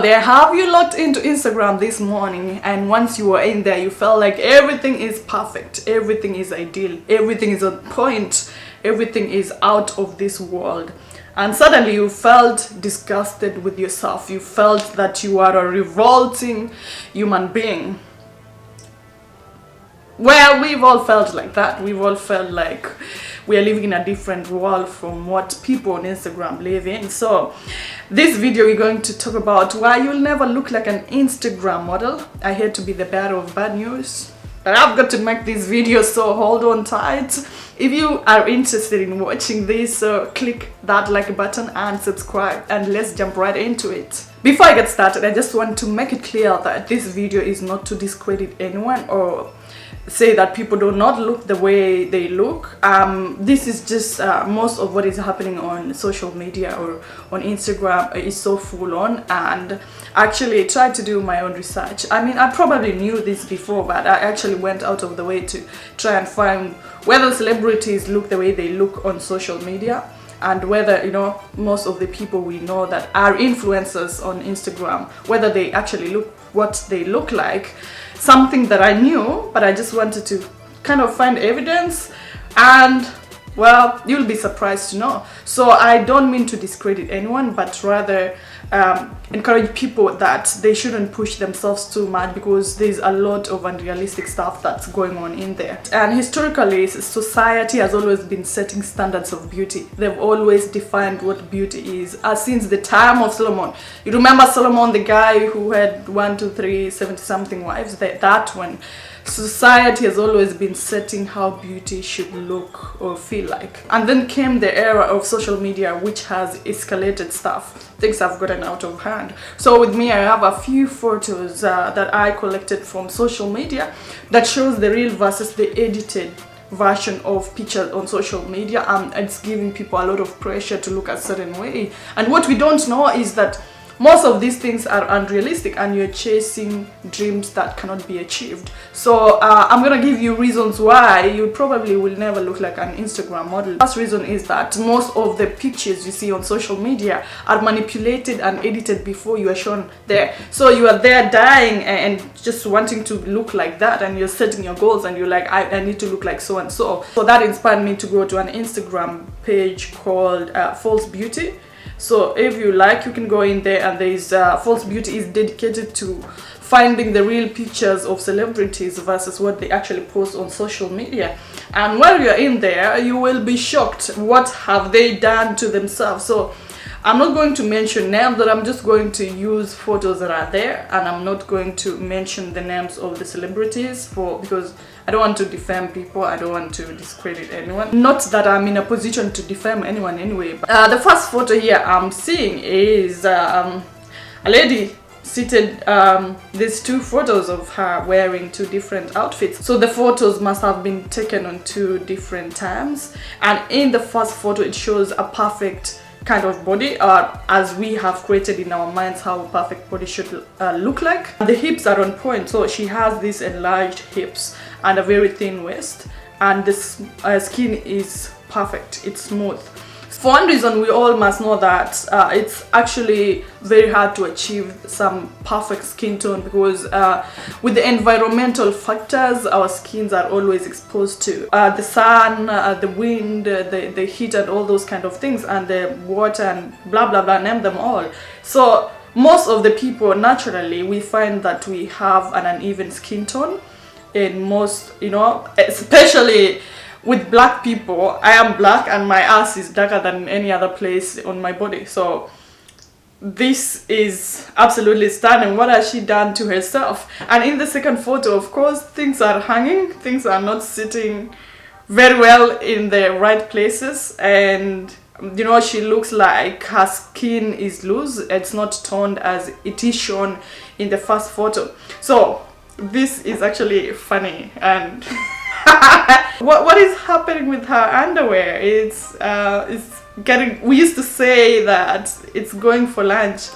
Hello there, have you logged into Instagram this morning and once you were in there you felt like everything is perfect, everything is ideal, everything is on point, everything is out of this world, and suddenly you felt disgusted with yourself, you felt that you are a revolting human being? Well, we've all felt like that. We've all felt like we are living in a different world from what people on Instagram live in. So this video we're going to talk about why you'll never look like an Instagram model. I hate to be the bearer of bad news, but I've got to make this video, so hold on tight. If you are interested in watching this, so click that like button and subscribe, and let's jump right into it. Before I get started, I just want to make it clear that this video is not to discredit anyone or say that people do not look the way they look. This is just most of what is happening on social media or on Instagram is so full on, and actually tried to do my own research. I mean, I probably knew this before, but I actually went out of the way to try and find whether celebrities look the way they look on social media, and whether, you know, most of the people we know that are influencers on Instagram, whether they actually look what they look like. Something that I knew, but I just wanted to kind of find evidence, and well, you'll be surprised to know. So I don't mean to discredit anyone, but rather encourage people that they shouldn't push themselves too much, because there's a lot of unrealistic stuff that's going on in there. And historically, society has always been setting standards of beauty. They've always defined what beauty is, since the time of Solomon. You remember Solomon, the guy who had 70 something wives? That one. Society has always been setting how beauty should look or feel like. And then came the era of social media, which has escalated stuff. Things have gotten out of hand. So with me, I have a few photos that I collected from social media that shows the real versus the edited version of pictures on social media, and it's giving people a lot of pressure to look a certain way. And what we don't know is that most of these things are unrealistic, and you're chasing dreams that cannot be achieved. So I'm gonna give you reasons why you probably will never look like an Instagram model. First reason is that most of the pictures you see on social media are manipulated and edited before you are shown there. So you are there dying and just wanting to look like that, and you're setting your goals, and you're like, I need to look like so and so. So that inspired me to go to an Instagram page called False Beauty. So if you like, you can go in there, and there's False Beauty is dedicated to finding the real pictures of celebrities versus what they actually post on social media. And while you're in there, you will be shocked what have they done to themselves. So I'm not going to mention names, but I'm just going to use photos that are there, and I'm not going to mention the names of the celebrities because I don't want to defame people, I don't want to discredit anyone. Not that I'm in a position to defame anyone anyway. But, the first photo here I'm seeing is a lady seated. There's two photos of her wearing two different outfits. So the photos must have been taken on two different times. And in the first photo, it shows a perfect kind of body, as we have created in our minds how a perfect body should look like. The hips are on point, so she has these enlarged hips and a very thin waist, and this skin is perfect, it's smooth. For one reason, we all must know that it's actually very hard to achieve some perfect skin tone, because with the environmental factors, our skins are always exposed to the sun, the wind, the heat, and all those kind of things, and the water, and blah blah blah, name them all. So most of the people, naturally, we find that we have an uneven skin tone in most, you know, especially with black people. I am black, and my ass is darker than any other place on my body. So this is absolutely stunning. What has she done to herself? And in the second photo, of course, things are hanging, things are not sitting very well in the right places, and you know, she looks like her skin is loose, it's not toned as it is shown in the first photo. So this is actually funny, and what is happening with her underwear? It's getting, we used to say that it's going for lunch.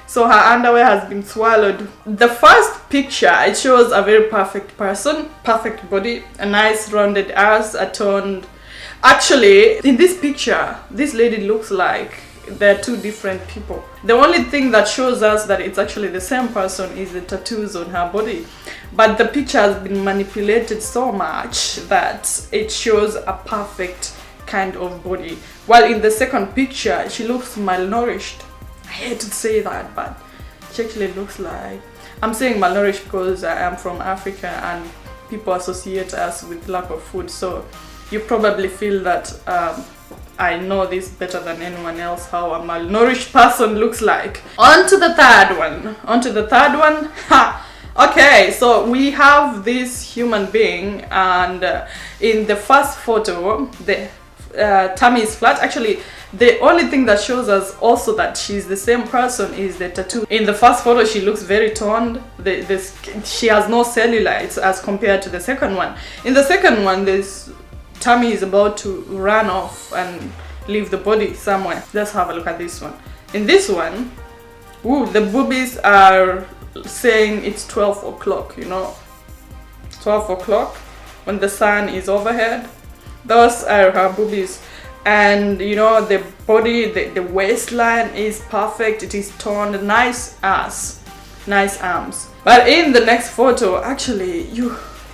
So her underwear has been swallowed. The first picture, it shows a very perfect person, perfect body, a nice rounded ass, a toned. Actually, in this picture, this lady looks like they're two different people. The only thing that shows us that it's actually the same person is the tattoos on her body. But the picture has been manipulated so much that it shows a perfect kind of body. While in the second picture, she looks malnourished. I hate to say that, but she actually looks like... I'm saying malnourished because I am from Africa and people associate us with lack of food. So you probably feel that I know this better than anyone else, how a malnourished person looks like. On to the third one. Ha! Okay, so we have this human being, and in the first photo, the tummy is flat. Actually, the only thing that shows us also that she's the same person is the tattoo. In the first photo, she looks very toned. She has no cellulite as compared to the second one. In the second one, this tummy is about to run off and leave the body somewhere. Let's have a look at this one. In this one, ooh, the boobies are saying it's 12 o'clock, you know, 12 o'clock when the sun is overhead. Those are her boobies. And you know, the body, the waistline is perfect. It is toned, nice ass, nice arms. But in the next photo, actually,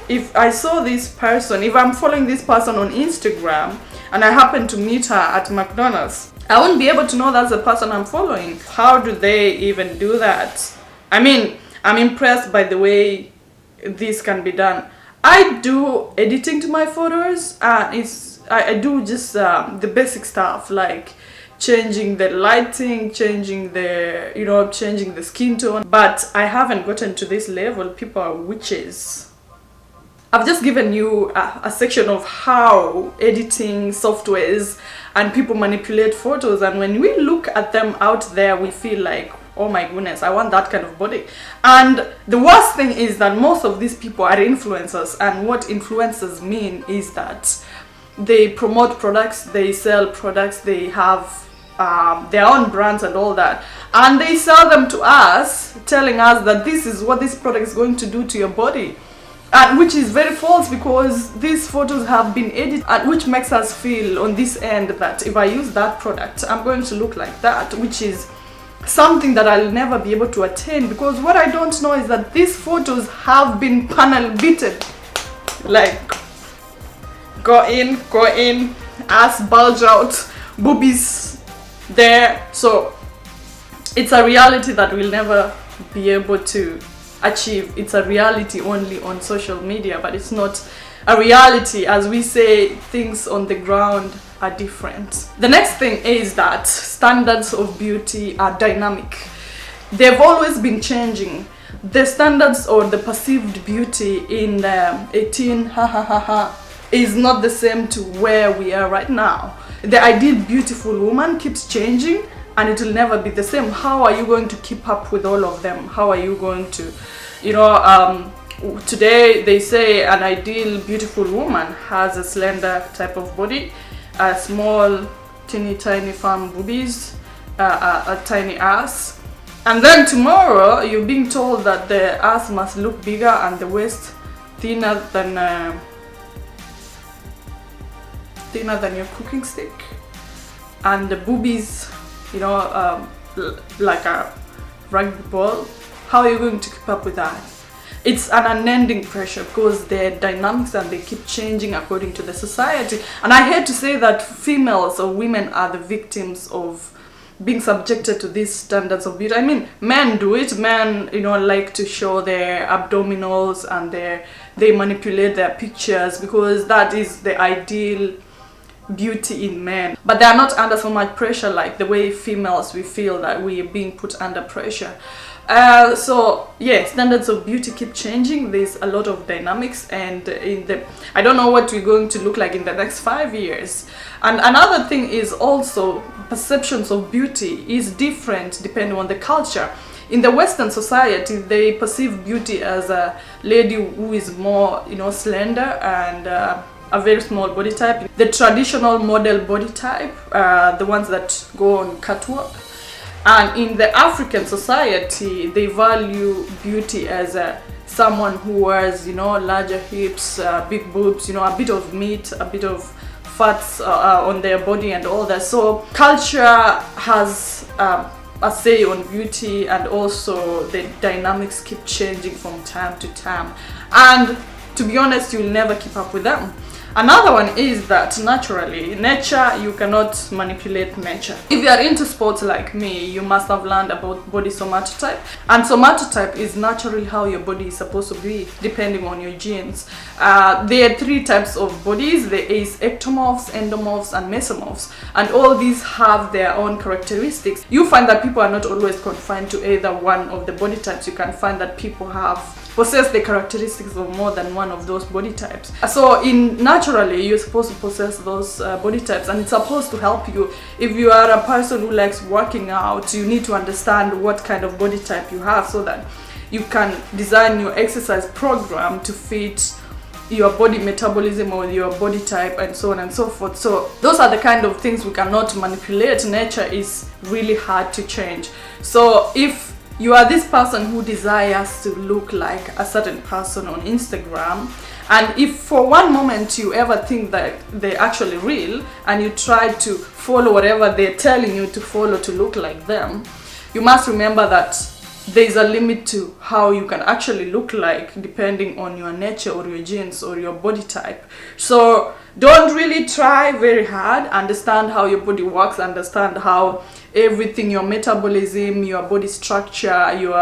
if I saw this person, if I'm following this person on Instagram and I happen to meet her at McDonald's, I wouldn't be able to know that's the person I'm following. How do they even do that? I mean, I'm impressed by the way this can be done. I do editing to my photos, and I do just the basic stuff like changing the lighting, changing the skin tone, but I haven't gotten to this level. People are witches. I've just given you a section of how editing softwares and people manipulate photos, and when we look at them out there, we feel like, oh my goodness, I want that kind of body. And the worst thing is that most of these people are influencers, and what influencers mean is that they promote products, they sell products, they have their own brands and all that, and they sell them to us, telling us that this is what this product is going to do to your body. Which is very false, because these photos have been edited, which makes us feel on this end that if I use that product, I'm going to look like that, which is something that I'll never be able to attain, because what I don't know is that these photos have been panel beaten. Like, go in, ass bulge out, boobies there. So it's a reality that we'll never be able to achieve. It's a reality only on social media, but it's not a reality. As we say, things on the ground are different. The next thing is that standards of beauty are dynamic. They've always been changing. The standards or the perceived beauty in 18 is not the same to where we are right now. The ideal beautiful woman keeps changing, and it will never be the same. How are you going to keep up with all of them? How are you going to, today they say an ideal beautiful woman has a slender type of body, a small, teeny tiny firm boobies, a tiny ass. And then tomorrow you're being told that the ass must look bigger and the waist thinner than your cooking stick, and the boobies, like a rugby ball. How are you going to keep up with that? It's an unending pressure, because they're dynamics and they keep changing according to the society. And I hate to say that females or women are the victims of being subjected to these standards of beauty. I mean, men do it. Men, like to show their abdominals, and they manipulate their pictures because that is the ideal beauty in men. But they are not under so much pressure like the way females, we feel that we are being put under pressure. So yeah, standards of beauty keep changing. There's a lot of dynamics, and I don't know what we're going to look like in the next 5 years. And another thing is also perceptions of beauty is different depending on the culture. In the Western society, they perceive beauty as a lady who is more, slender and a very small body type. The traditional model body type, the ones that go on catwalk. And in the African society, they value beauty as someone who has, larger hips, big boobs, a bit of meat, a bit of fats on their body and all that. So culture has a say on beauty, and also the dynamics keep changing from time to time, and to be honest, you'll never keep up with them. Another one is that naturally, nature, you cannot manipulate nature. If you are into sports like me, you must have learned about body somatotype. And somatotype is naturally how your body is supposed to be, depending on your genes. There are 3 types of bodies. There is ectomorphs, endomorphs, and mesomorphs. And all these have their own characteristics. You find that people are not always confined to either one of the body types. You can find that people possess the characteristics of more than one of those body types. So naturally, you're supposed to possess those body types, and it's supposed to help you. If you are a person who likes working out, you need to understand what kind of body type you have, so that you can design your exercise program to fit your body metabolism or your body type, and so on and so forth. So those are the kind of things we cannot manipulate. Nature is really hard to change. So if you are this person who desires to look like a certain person on Instagram, and if for one moment you ever think that they're actually real and you try to follow whatever they're telling you to follow to look like them, you must remember that there's a limit to how you can actually look like, depending on your nature or your genes or your body type. So don't really try very hard. Understand how your body works, understand how everything, your metabolism, your body structure, your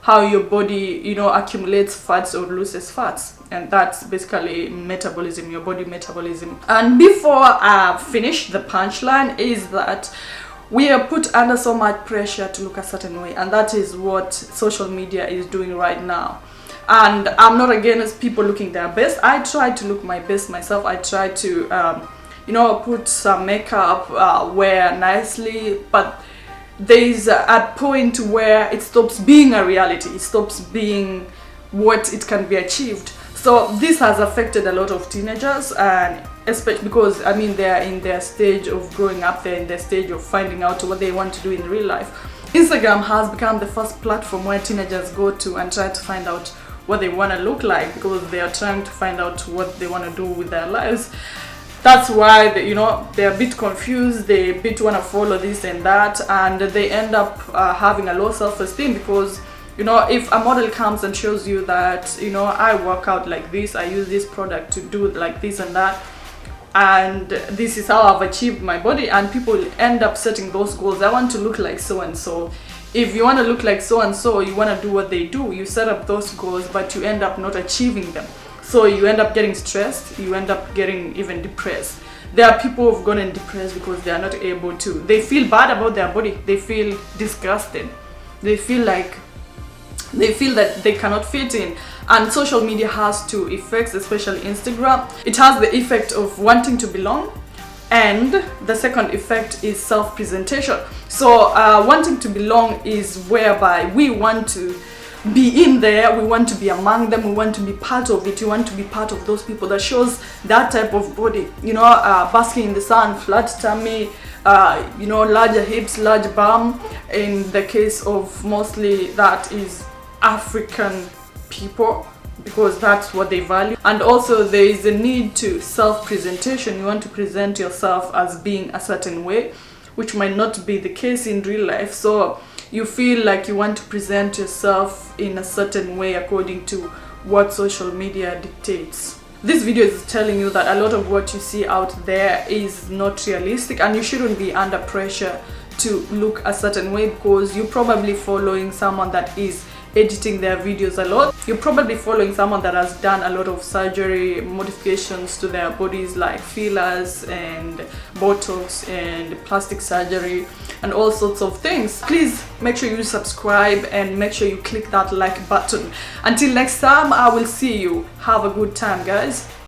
how your body accumulates fats or loses fats, and that's basically metabolism, your body metabolism. And before I finish, the punchline is that we are put under so much pressure to look a certain way, and that is what social media is doing right now. And I'm not against people looking their best. I try to look my best myself. I try to put some makeup, wear nicely, but there's a point where it stops being a reality. It stops being what it can be achieved. So this has affected a lot of teenagers, and especially because they are in their stage of growing up, they're in their stage of finding out what they want to do in real life. Instagram has become the first platform where teenagers go to and try to find out what they want to look like, because they are trying to find out what they want to do with their lives. That's why they're a bit confused, they a bit want to follow this and that, and they end up having a low self-esteem, because if a model comes and shows you that I work out like this, I use this product to do like this and that, and this is how I've achieved my body, and people end up setting those goals. I want to look like so and so. If you want to look like so and so, you want to do what they do, you set up those goals, but you end up not achieving them. So you end up getting stressed, you end up getting even depressed. There are people who've gotten depressed because they are not able to. They feel bad about their body, they feel disgusted, they feel that they cannot fit in. And social media has two effects, especially Instagram. It has the effect of wanting to belong, and the second effect is self-presentation. So wanting to belong is whereby we want to be in there, we want to be among them, we want to be part of it, you want to be part of those people that shows that type of body, basking in the sun, flat tummy, larger hips, large bum. In the case of mostly that is African people, because that's what they value. And also there is a need to self-presentation. You want to present yourself as being a certain way, which might not be the case in real life. So you feel like you want to present yourself in a certain way according to what social media dictates. This video is telling you that a lot of what you see out there is not realistic, and you shouldn't be under pressure to look a certain way, because you're probably following someone that is editing their videos a lot. You're probably following someone that has done a lot of surgery, modifications to their bodies, like fillers and Botox and plastic surgery and all sorts of things. Please make sure you subscribe and make sure you click that like button. Until next time, I will see you. Have a good time, guys.